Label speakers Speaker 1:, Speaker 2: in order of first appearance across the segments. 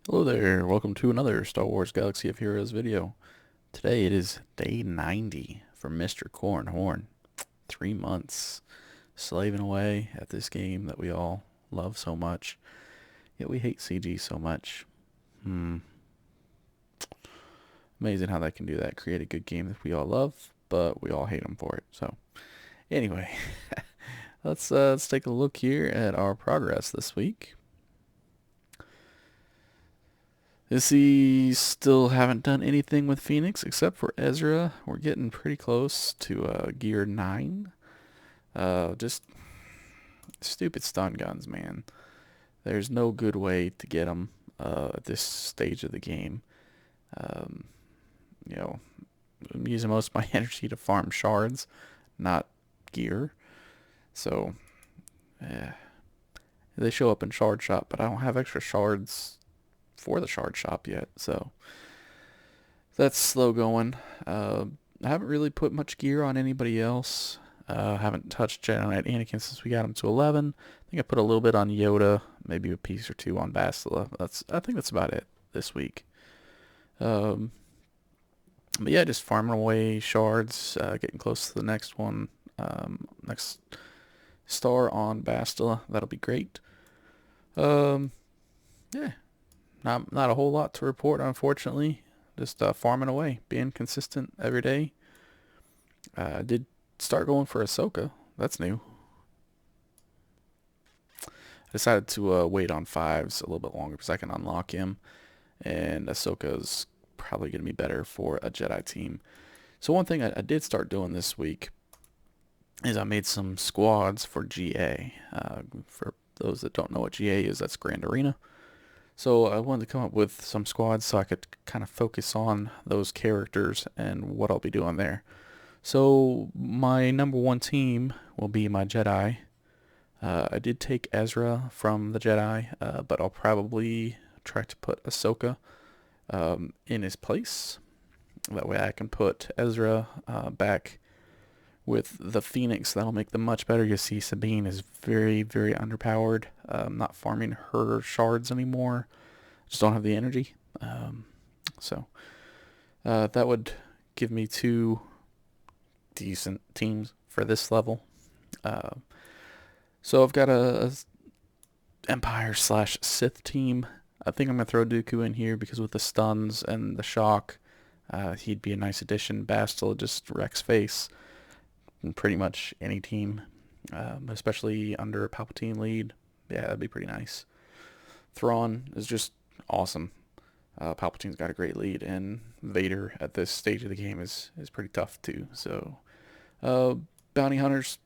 Speaker 1: Hello there, welcome to another Star Wars Galaxy of Heroes video. Today it is day 90 for Mr. Corran Horn. 3 months slaving away at this game that we all love so much, yet we hate CG so much. Amazing how they can do that, create a good game that we all love, but we all hate them for it. So anyway, let's take a look here at our progress this week. Still haven't done anything with Phoenix except for Ezra. We're getting pretty close to gear 9. Just stupid stun guns, man. There's no good way to get them at this stage of the game. Um, I'm using most of my energy to farm shards, not gear. So, they show up in shard shop, but I don't have extra shards for the shard shop yet, so that's slow going. I haven't really put much gear on anybody else. Haven't touched Jedi Knight Anakin since we got him to 11. I think I put a little bit on Yoda, maybe a piece or two on Bastila. I think that's about it this week. But yeah, just farming away shards, getting close to the next one, next star on Bastila. That'll be great. Yeah, not a whole lot to report, unfortunately. Just farming away, being consistent every day. I did start going for Ahsoka. That's new. I decided to wait on 5s a little bit longer because I can unlock him, and Ahsoka's probably going to be better for a Jedi team. So one thing I did start doing this week is I made some squads for GA. For those that don't know what GA is, that's Grand Arena. So I wanted to come up with some squads so I could kind of focus on those characters and what I'll be doing there. So my number one team will be my Jedi. I did take Ezra from the Jedi, but I'll probably try to put Ahsoka in his place. That way I can put Ezra back with the Phoenix. That'll make them much better. You see Sabine is very, very underpowered. I'm not farming her shards anymore. Just don't have the energy. So that would give me 2 decent teams for this level. So I've got a Empire / Sith team. I think I'm going to throw Dooku in here because with the stuns and the shock, he'd be a nice addition. Bastila just wrecks face in pretty much any team, especially under a Palpatine lead. Yeah, that'd be pretty nice. Thrawn is just awesome. Palpatine's got a great lead, and Vader at this stage of the game is pretty tough too. So, bounty hunters,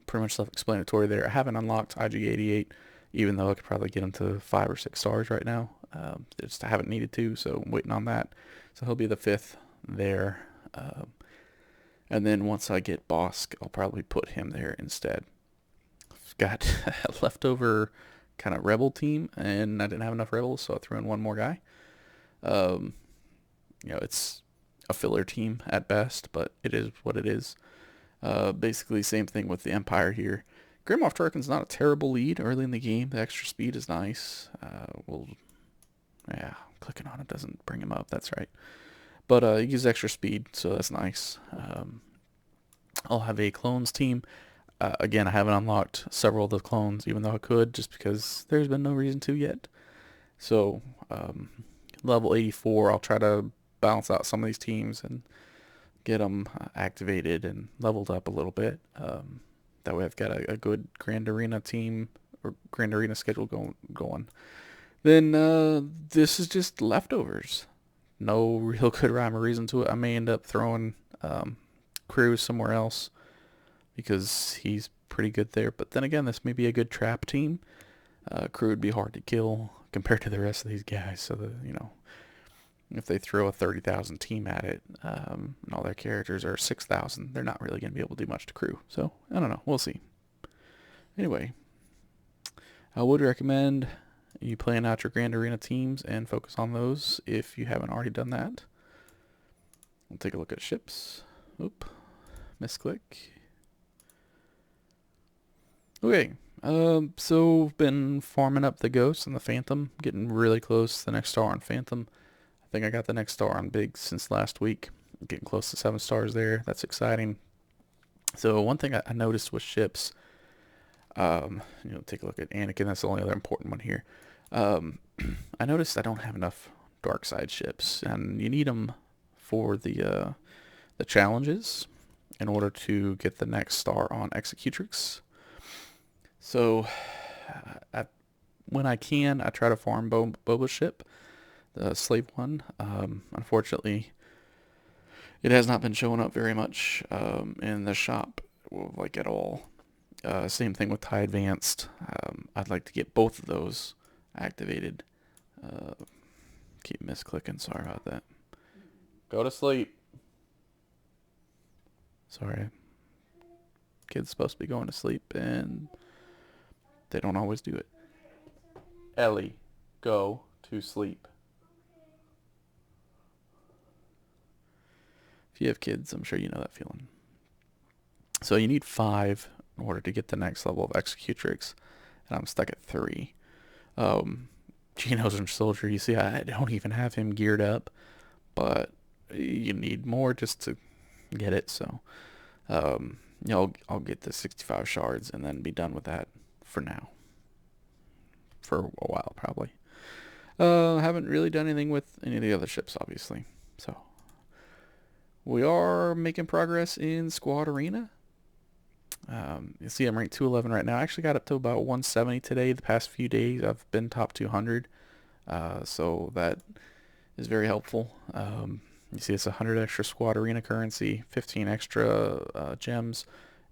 Speaker 1: pretty much self-explanatory there. I haven't unlocked IG-88, even though I could probably get him to 5 or 6 stars right now. Just I haven't needed to, so I'm waiting on that. So he'll be the 5th there. And then once I get Bosk, I'll probably put him there instead. I've got a leftover kind of rebel team, and I didn't have enough rebels, so I threw in one more guy. It's a filler team at best, but it is what it is. Basically, same thing with the Empire here. Grand Moff Tarkin's not a terrible lead early in the game. The extra speed is nice. Clicking on it doesn't bring him up. That's right. But he gives extra speed, so that's nice. I'll have a clones team. Again, I haven't unlocked several of the clones, even though I could, just because there's been no reason to yet. So, level 84, I'll try to balance out some of these teams and get them activated and leveled up a little bit. That way I've got a good Grand Arena team, or Grand Arena schedule going. Then this is just leftovers. No real good rhyme or reason to it. I may end up throwing Cruz somewhere else because he's pretty good there. But then again, this may be a good trap team. Crew would be hard to kill compared to the rest of these guys. So if they throw a 30,000 team at it, and all their characters are 6,000, they're not really going to be able to do much to Crew. So I don't know. We'll see. Anyway, I would recommend you plan out your Grand Arena teams and focus on those if you haven't already done that. We'll take a look at ships. Oop, misclick. Okay, So been farming up the Ghost and the Phantom, getting really close to the next star on Phantom. I think I got the next star on Big since last week. Getting close to 7 stars there. That's exciting. So one thing I noticed with ships, take a look at Anakin. That's the only other important one here. Um, I noticed I don't have enough dark side ships, and you need them for the challenges in order to get the next star on Executrix. So, when I can, I try to farm Boba's ship, the slave one. Unfortunately, it has not been showing up very much in the shop, like at all. Same thing with TIE Advanced. I'd like to get both of those activated. Uh, keep misclicking. Sorry about that. Go to sleep. Sorry. Kids supposed to be going to sleep, and they don't always do it. Ellie, go to sleep. If you have kids, I'm sure you know that feeling. So you need 5 in order to get the next level of Executrix, and I'm stuck at 3. Geno's a soldier. You see, I don't even have him geared up, but you need more just to get it. So, I'll get the 65 shards and then be done with that for now. For a while, probably. Haven't really done anything with any of the other ships, obviously. So, we are making progress in Squad Arena. You see I'm ranked 211 right now. I actually got up to about 170 today. The past few days I've been top 200. So that is very helpful. You see it's 100 extra Squad Arena currency, 15 extra gems.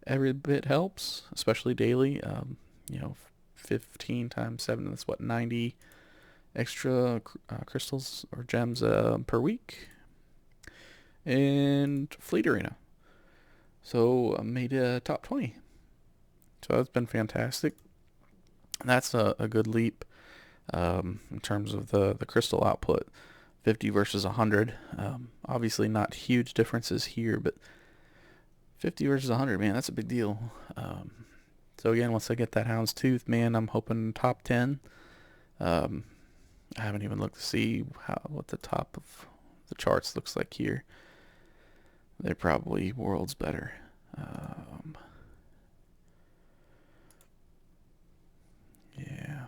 Speaker 1: Every bit helps, especially daily. 15 times 7, that's what, 90 extra crystals or gems per week. And Fleet Arena. So I made a top 20. So that's been fantastic. That's a good leap in terms of the crystal output. 50 versus 100. Obviously not huge differences here, but 50 versus 100, man, that's a big deal. So again, once I get that Houndstooth, man, I'm hoping top 10. I haven't even looked to see what the top of the charts looks like here. They're probably worlds better. Yeah.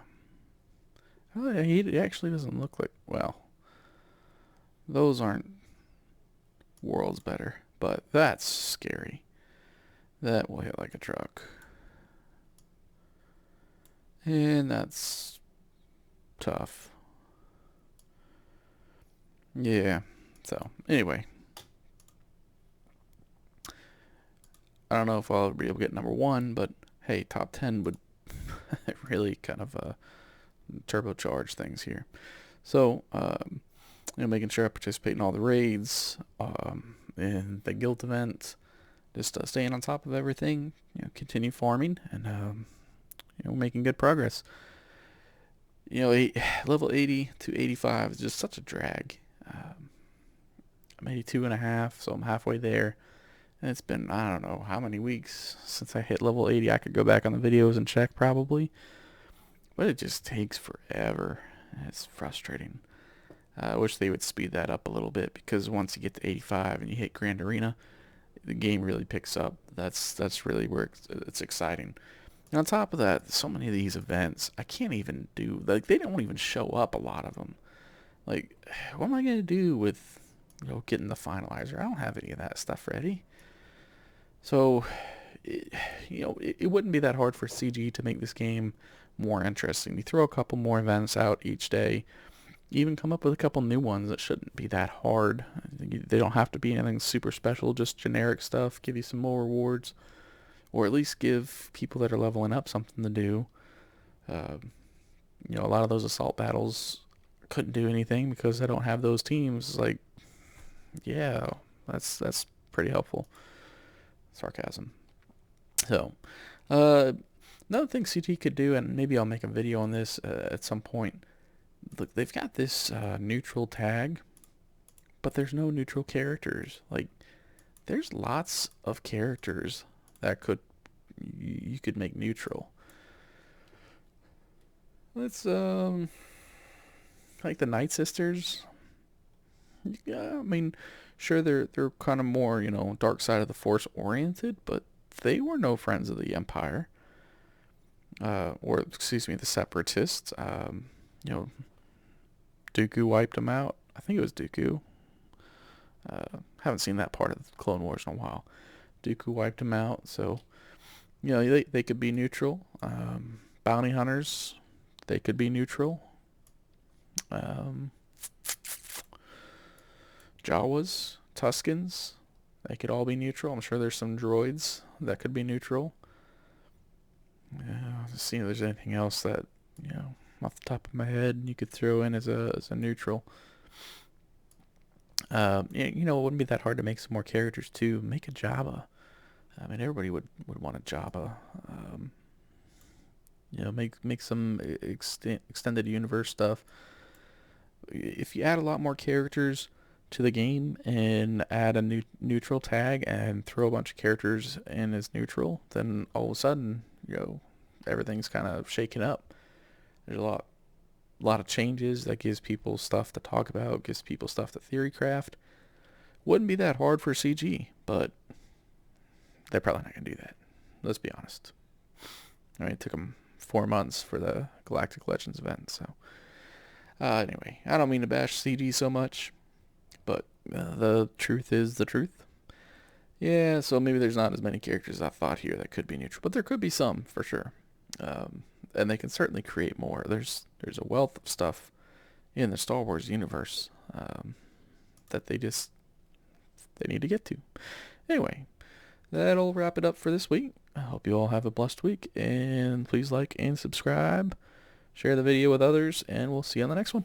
Speaker 1: Oh, he actually doesn't look like, well, those aren't worlds better, but that's scary. That will hit like a truck. And that's tough. Yeah. So, anyway. I don't know if I'll be able to get number 1, but hey, top 10 would really kind of turbocharge things here. So, making sure I participate in all the raids, in the guild event, just staying on top of everything, continue farming, and making good progress. Level 80 to 85 is just such a drag. I'm 82.5, so I'm halfway there. And it's been, I don't know how many weeks since I hit level 80. I could go back on the videos and check probably. But it just takes forever. It's frustrating. I wish they would speed that up a little bit, because once you get to 85 and you hit Grand Arena, the game really picks up. That's really where it's exciting. And on top of that, so many of these events, I can't even do, like, they don't even show up, a lot of them. Like, what am I going to do with, getting the finalizer? I don't have any of that stuff ready. So, it wouldn't be that hard for CG to make this game more interesting. You throw a couple more events out each day, even come up with a couple new ones that shouldn't be that hard. They don't have to be anything super special, just generic stuff, give you some more rewards, or at least give people that are leveling up something to do. A lot of those assault battles couldn't do anything because I don't have those teams. Like, yeah, that's pretty helpful. Sarcasm. So, another thing CG could do, and maybe I'll make a video on this at some point. Look, they've got this neutral tag, but there's no neutral characters. Like, there's lots of characters that you could make neutral. It's like the Night Sisters. Yeah, I mean, sure they're kind of more, you know, dark side of the Force oriented, but they were no friends of the Empire. Or excuse me, the Separatists. You know, Dooku wiped them out. I think it was Dooku. Haven't seen that part of the Clone Wars in a while. Dooku wiped them out, so you know they could be neutral. Bounty hunters, they could be neutral. Um, Jawas, Tuskens, they could all be neutral. I'm sure there's some droids that could be neutral. Just seeing if there's anything else that, you know, off the top of my head you could throw in as a neutral. You know, it wouldn't be that hard to make some more characters too. Make a Jabba. I mean, everybody would want a Jabba. You know, make some extended universe stuff. If you add a lot more characters to the game and add a new neutral tag and throw a bunch of characters in as neutral, then all of a sudden, you know, everything's kind of shaken up. There's a lot of changes that gives people stuff to talk about, gives people stuff to theory craft. Wouldn't be that hard for CG, but they're probably not gonna do that. Let's be honest. I mean, it took them 4 months for the Galactic Legends event, so anyway, I don't mean to bash CG so much, but the truth is the truth. Yeah, so maybe there's not as many characters as I thought here that could be neutral, but there could be some for sure. And they can certainly create more. There's a wealth of stuff in the Star Wars universe that they need to get to. Anyway, that'll wrap it up for this week. I hope you all have a blessed week, and please like and subscribe, share the video with others, and we'll see you on the next one.